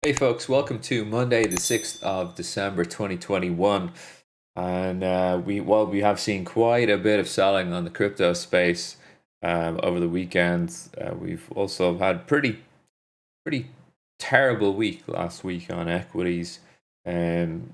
Hey folks, welcome to Monday, the 6th of December 2021. And we have seen quite a bit of selling on the crypto space over the weekend. We've also had pretty terrible week last week on equities. Um,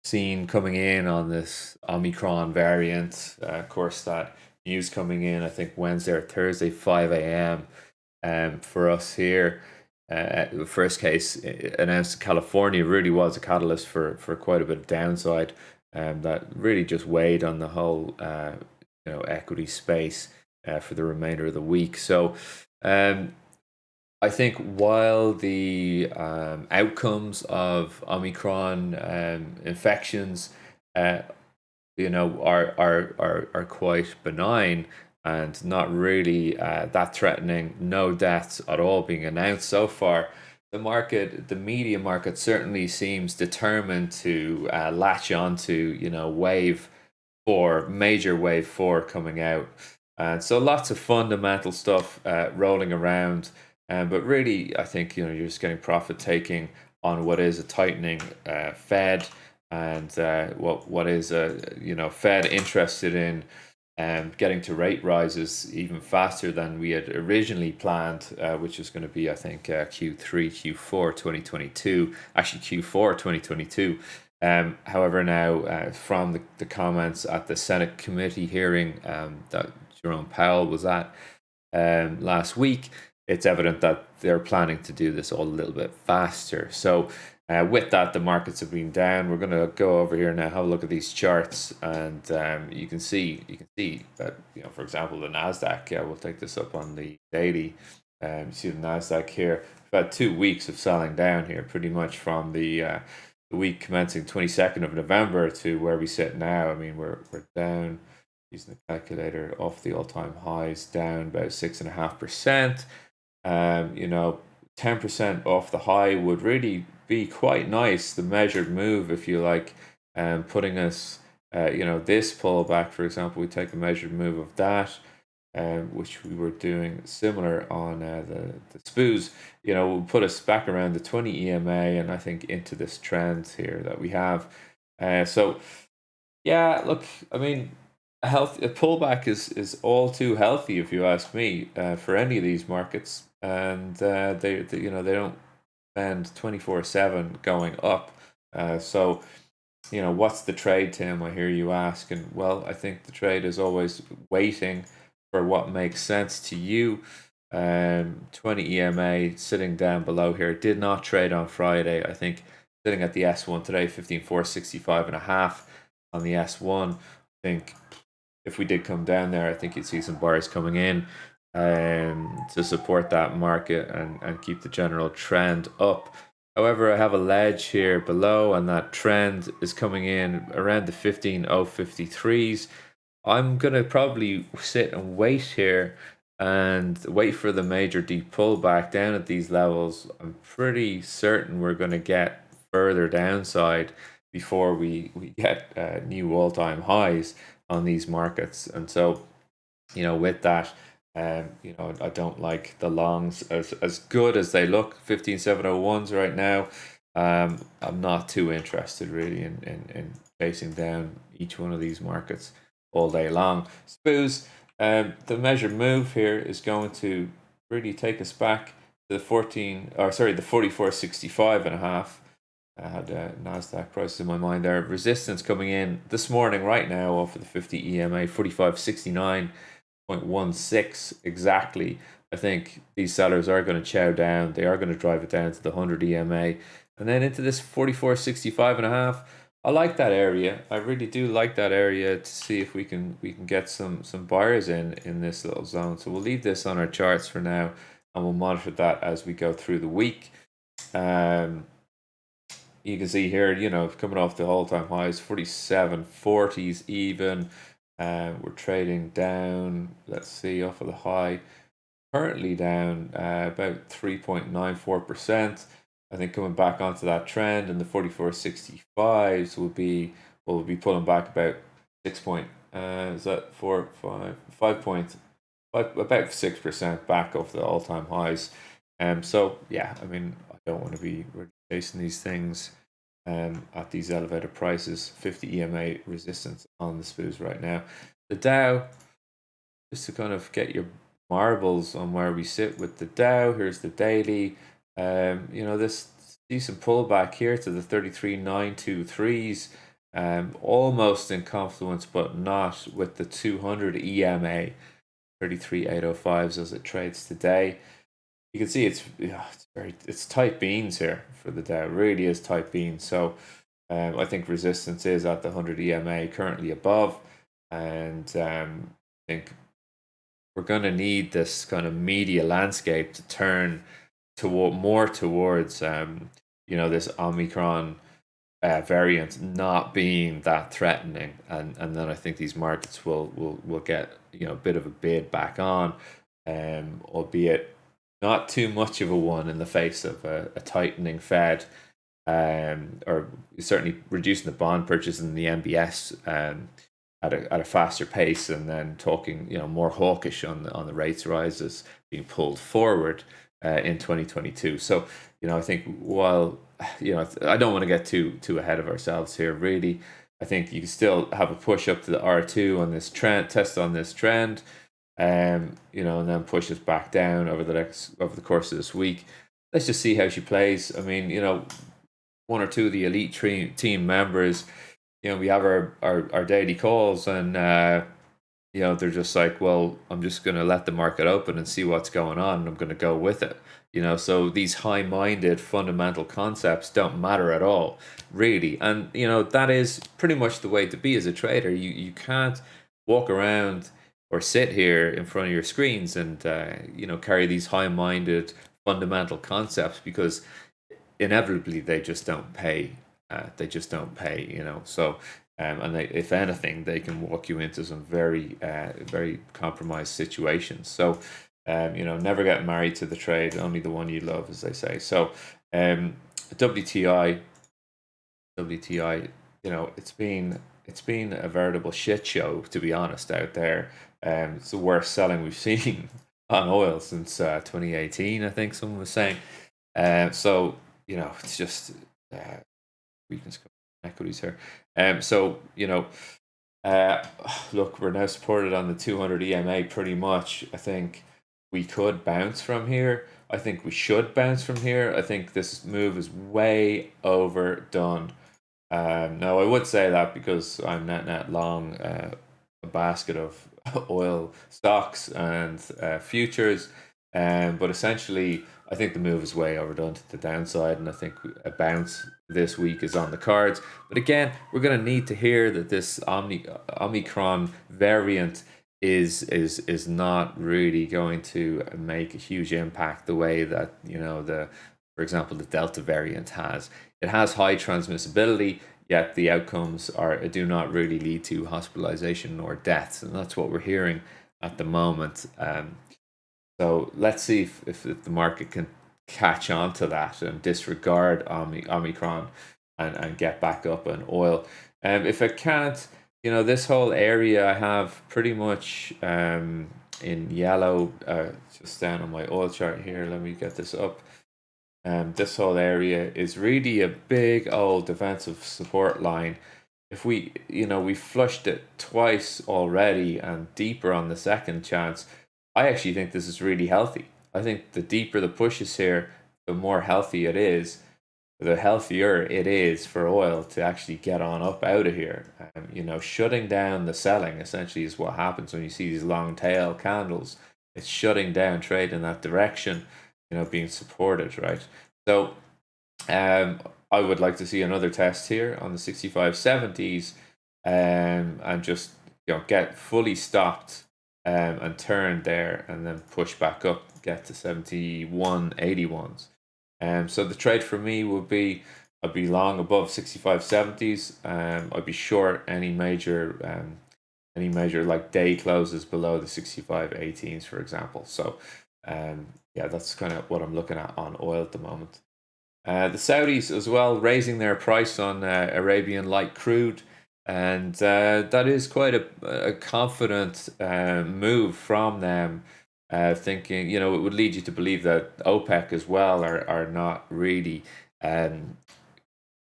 Seen coming in on this Omicron variant. Of course, that news coming in, I think Wednesday or Thursday, 5 a.m. For us here. The first case announced in California really was a catalyst for quite a bit of downside, that really just weighed on the whole equity space for the remainder of the week. So um, I think while the outcomes of Omicron infections, uh, are quite benign and not really that threatening. No deaths at all being announced so far. The media market certainly seems determined to latch onto major wave four coming out, and so lots of fundamental stuff rolling around. But really, I think you're just getting profit taking on what is a tightening Fed, and what is Fed interested in getting to rate rises even faster than we had originally planned, which is going to be, I think, Q3, Q4 2022, actually Q4 2022. However, now from the comments at the Senate committee hearing that Jerome Powell was at last week, it's evident that they're planning to do this all a little bit faster. So, with that, the markets have been down. We're going to go over here now, have a look at these charts, and you can see that for example, the Nasdaq. We'll take this up on the daily. You see the Nasdaq here. We've had 2 weeks of selling down here, pretty much from the week commencing 22nd of November to where we sit now. I mean, we're down, using the calculator, off the all-time highs, down about 6.5%. 10% off the high would really be quite nice. The measured move, if you like, putting us, this pullback, for example, we take a measured move of that, which we were doing similar on the SPOOs, will put us back around the 20 EMA, and I think into this trend here that we have. So, yeah, look, I mean, a pullback is all too healthy, if you ask me, for any of these markets, and they don't spend 24/7 going up. So what's the trade, Tim? I hear you ask, and well, I think the trade is always waiting for what makes sense to you. 20 EMA sitting down below here, did not trade on Friday. I think sitting at the S1 today, 15,465.5 on the S1. I think if we did come down there, I think you'd see some buyers coming in to support that market and keep the general trend up. However, I have a ledge here below, and that trend is coming in around the 15,053s. I'm going to probably sit and wait here and wait for the major deep pullback down at these levels. I'm pretty certain we're going to get further downside before we get new all-time highs on these markets. And so, with that, I don't like the longs as good as they look. 15,701s right now. I'm not too interested really in chasing down each one of these markets all day long. Suppose the measured move here is going to really take us back to the 44.65.5. I had Nasdaq prices in my mind there. Resistance coming in this morning right now off of the 50 EMA, 45.69.16 exactly. I think these sellers are going to chow down. They are going to drive it down to the 100 EMA, and then into this 44.65.5. I like that area. I really do like that area, to see if we can get some buyers in this little zone. So we'll leave this on our charts for now, and we'll monitor that as we go through the week. You can see here, coming off the all-time highs, 47.40s even. We're trading down, let's see, off of the high, currently down about 3.94%. I think coming back onto that trend, and the 44.65s will be pulling back about 6 point, is that 5 point, about 6% back off the all-time highs. So yeah, I mean, I don't want to be chasing these things at these elevated prices. 50 EMA resistance on the SPOs right now. The Dow, just to kind of get your marbles on where we sit with the Dow. Here's the daily. This decent pullback here to the 33,923s. Almost in confluence, but not with the 200 EMA. 33,805s as it trades today. You can see it's tight beans here for the Dow. It really is tight beans. So I think resistance is at the 100 EMA, currently above, and I think we're going to need this kind of media landscape to turn towards this Omicron variant not being that threatening, and then I think these markets will get a bit of a bid back on, albeit not too much of a one in the face of a tightening Fed, or certainly reducing the bond purchase in the MBS at a faster pace, and then talking more hawkish on the rates rises being pulled forward in 2022. So I think while I don't want to get too ahead of ourselves here. Really, I think you can still have a push up to the R2 on this trend, test on this trend, and then push us back down over the course of this week. Let's just see how she plays. I mean, one or two of the elite team members, we have our daily calls, and they're just like, well, I'm just going to let the market open and see what's going on, and I'm going to go with it. So these high-minded fundamental concepts don't matter at all, really. And that is pretty much the way to be as a trader. You can't walk around or sit here in front of your screens and carry these high-minded fundamental concepts, because inevitably they just don't pay. They just don't pay. So. And if anything, they can walk you into some very, very compromised situations. So, never get married to the trade, only the one you love, as they say. So, WTI, it's been a veritable shit show, to be honest, out there. It's the worst selling we've seen on oil since 2018, I think someone was saying. So it's just weakness equities here. Look, we're now supported on the 200 EMA pretty much. I think we could bounce from here. I think we should bounce from here. I think this move is way overdone. Now, I would say that because I'm net long a basket of oil stocks and futures. But essentially, I think the move is way overdone to the downside, and I think a bounce this week is on the cards. But again, we're going to need to hear that this Omicron variant is not really going to make a huge impact the way that for example, the Delta variant has. It has high transmissibility, yet the outcomes do not really lead to hospitalization or deaths, and that's what we're hearing at the moment. So let's see if the market can catch on to that and disregard Omicron and get back up on oil. If it can't, this whole area I have pretty much in yellow, just down on my oil chart here. Let me get this up. This whole area is really a big old defensive support line. If we flushed it twice already and deeper on the second chance, I actually think this is really healthy. I think the deeper the push is here, the more healthy it is, the healthier it is for oil to actually get on up out of here. Shutting down the selling essentially is what happens when you see these long tail candles. It's shutting down trade in that direction, being supported, right? So I would like to see another test here on the 6570s, and just get fully stopped and turn there, and then push back up, get to 71.81s. So the trade for me would be, I'd be long above 6570s. I'd be short any major like day closes below the 6518s, for example. So that's kind of what I'm looking at on oil at the moment. The Saudis as well raising their price on Arabian light crude, and that is quite a confident move from them. Thinking, it would lead you to believe that OPEC as well are not really um,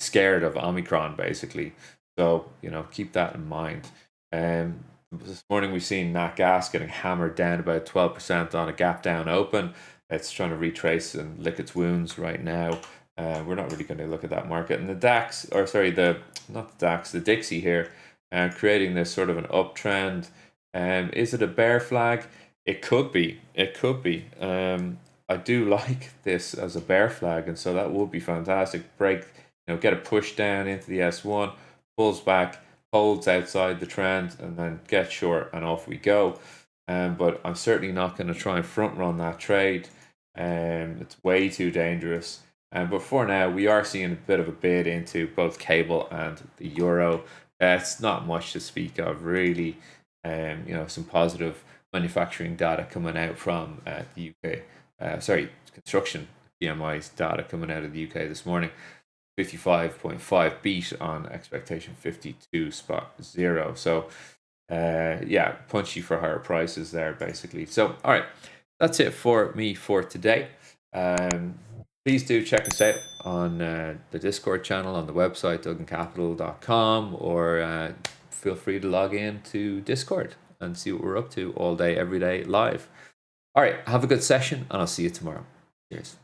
scared of Omicron, basically. So, keep that in mind. This morning we've seen Nat Gas getting hammered down about 12% on a gap down open. It's trying to retrace and lick its wounds right now. We're not really going to look at that market. And the DAX, or sorry, not the DAX, the Dixie here, creating this sort of an uptrend. Is it a bear flag? It could be. It could be. I do like this as a bear flag, and so that would be fantastic. Break, get a push down into the S1, pulls back, holds outside the trend, and then get short, and off we go. But I'm certainly not going to try and front run that trade. It's way too dangerous. But for now, we are seeing a bit of a bid into both cable and the euro. It's not much to speak of, really. Some positive manufacturing data coming out from the UK. Construction PMI's data coming out of the UK this morning. 55.5 beat on expectation 52.0. So, punchy for higher prices there, basically. So, all right, that's it for me for today. Please do check us out on the Discord channel on the website, duggancapital.com, or feel free to log in to Discord and see what we're up to all day, every day, live. All right, have a good session, and I'll see you tomorrow. Cheers.